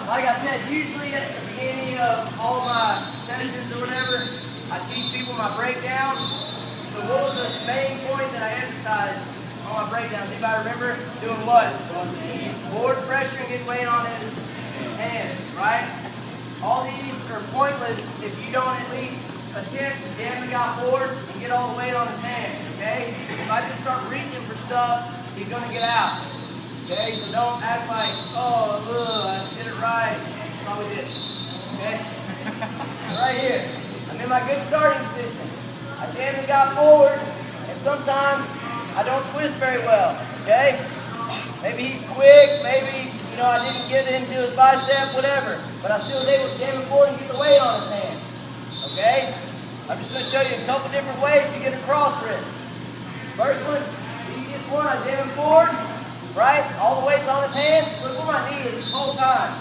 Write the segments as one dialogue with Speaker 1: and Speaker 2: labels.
Speaker 1: Like I said, usually at the beginning of all my sessions or whatever, I teach people my breakdown. So what was the main point that I emphasized on my breakdowns? Anybody remember doing what? Board pressure and getting weight on his hands, right? All these are pointless if you don't at least attempt to jam the guy forward and get all the weight on his hands, okay? If I just start reaching for stuff, he's going to get out, okay? So don't act like, oh, I did it right. Probably did, okay? Right here, I'm in my good starting position. I jam the guy forward, and sometimes I don't twist very well, okay? Maybe he's quick, maybe, I didn't get into his bicep, whatever, but I still was able to jam him forward and get the weight on his hands, okay? I'm just going to show you a couple different ways to get a cross wrist. First one, the easiest one, I jam him forward, right? All the weight's on his hands. Look where my knee is this whole time.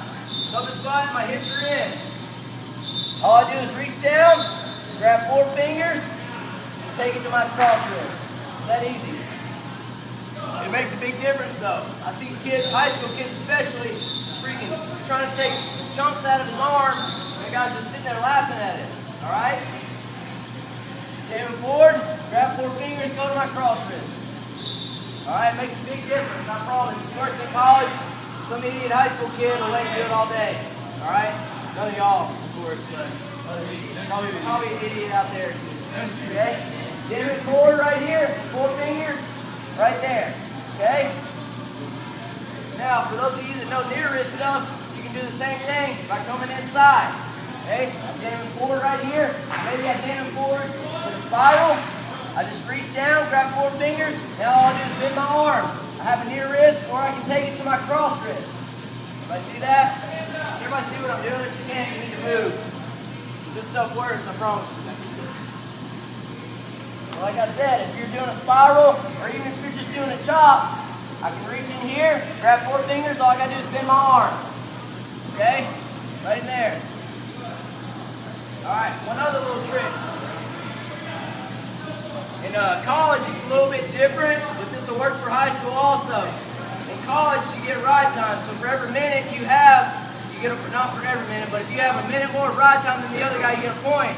Speaker 1: Up his butt, my hips are in. All I do is reach down, grab 4 fingers, just take it to my cross wrist. It's that easy. It makes a big difference though. I see kids, high school kids especially, just freaking trying to take chunks out of his arm, and the guy's just sitting there laughing at it. Alright? Jam him forward, grab 4 fingers, go to my cross wrist. Alright, it makes a big difference, I promise. It starts in college, some idiot high school kid will let you do it all day. Alright? None of y'all, of course, but probably an idiot out there. Okay? Jam it forward right here, 4 fingers, right there. Okay? Now, for those of you that know near wrist stuff, you can do the same thing by coming inside. Okay? I'm jamming forward right here. Maybe I jam him forward with a spiral. I just reach down, grab 4 fingers, and all I do is bend my arm. I have a near wrist, or I can take it to my cross wrist. Everybody see that? Everybody see what I'm doing? If you can't, you need to move. This stuff works, I promise you. Like I said, if you're doing a spiral, or even if you're just doing a chop, I can reach in here, grab 4 fingers, all I gotta do is bend my arm. Okay? Right in there. Alright, one other little trick. In college, it's a little bit different, but this will work for high school also. In college, you get ride time, so for every minute you have, you get a, not for every minute, but if you have a minute more of ride time than the other guy, you get a point.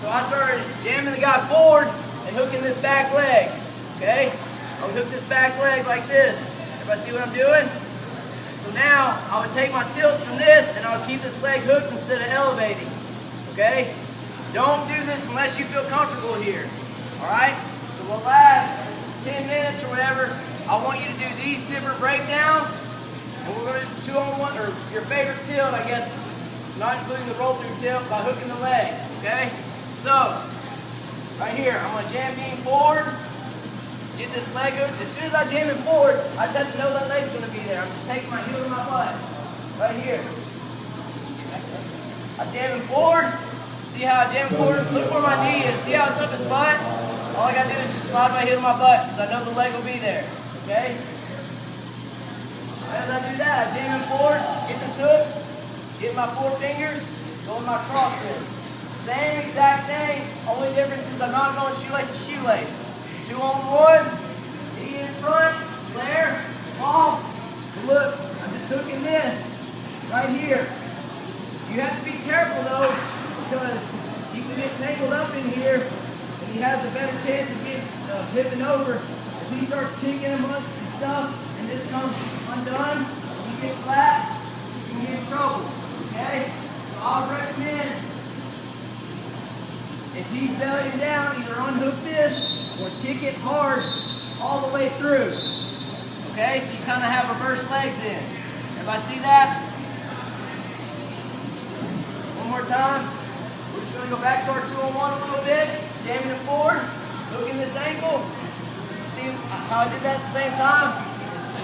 Speaker 1: So I started jamming the guy forward, and hooking this back leg, okay? I would hook this back leg like this. Everybody see what I'm doing? So now, I would take my tilts from this, and I would keep this leg hooked instead of elevating, okay? Don't do this unless you feel comfortable here, all right? So the last 10 minutes or whatever, I want you to do these different breakdowns, and we're going to do 2-on-1, or your favorite tilt, I guess, not including the roll-through tilt, by hooking the leg, okay? So, right here, I'm going to jam beam forward, get this leg hooked. As soon as I jam it forward, I just have to know that leg's going to be there. I'm just taking my heel to my butt. Right here. I jam him forward. See how I jam him forward? Look where my knee is. See how it's up his butt? All I got to do is just slide my heel to my butt because I know the leg will be there. Okay? As I do that, I jam him forward, get this hook, get my 4 fingers, go with my cross wrist. Same exact thing, only difference is I'm not going shoelace to shoelace. 2-on-1, knee in front, flare, ball. Look, I'm just hooking this right here. You have to be careful though, because he can get tangled up in here, and he has a better chance of getting flipping over. If he starts kicking him up and stuff, and this comes undone, you get flat, you can get in trouble. Okay? So I would recommend, if he's bellying down, either unhook this or kick it hard all the way through. Okay, so you kind of have reverse legs in. Everybody see that? One more time. We're just going to go back to our 2-on-1 a little bit, jamming it forward, hooking this ankle. See how I did that at the same time?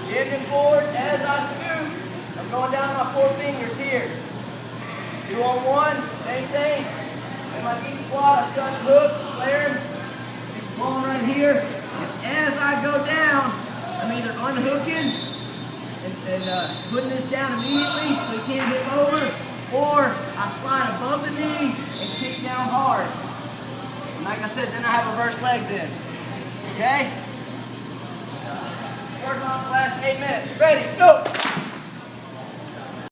Speaker 1: Jamming it forward as I scoop. I'm going down to my 4 fingers here. 2-on-1, same thing. In my deep squat, I start to hook, flaring, pulling right here. And as I go down, I'm either unhooking and putting this down immediately so he can't hit over, or I slide above the knee and kick down hard. And like I said, then I have reverse legs in. Okay? Working on the last 8 minutes. Ready? Go!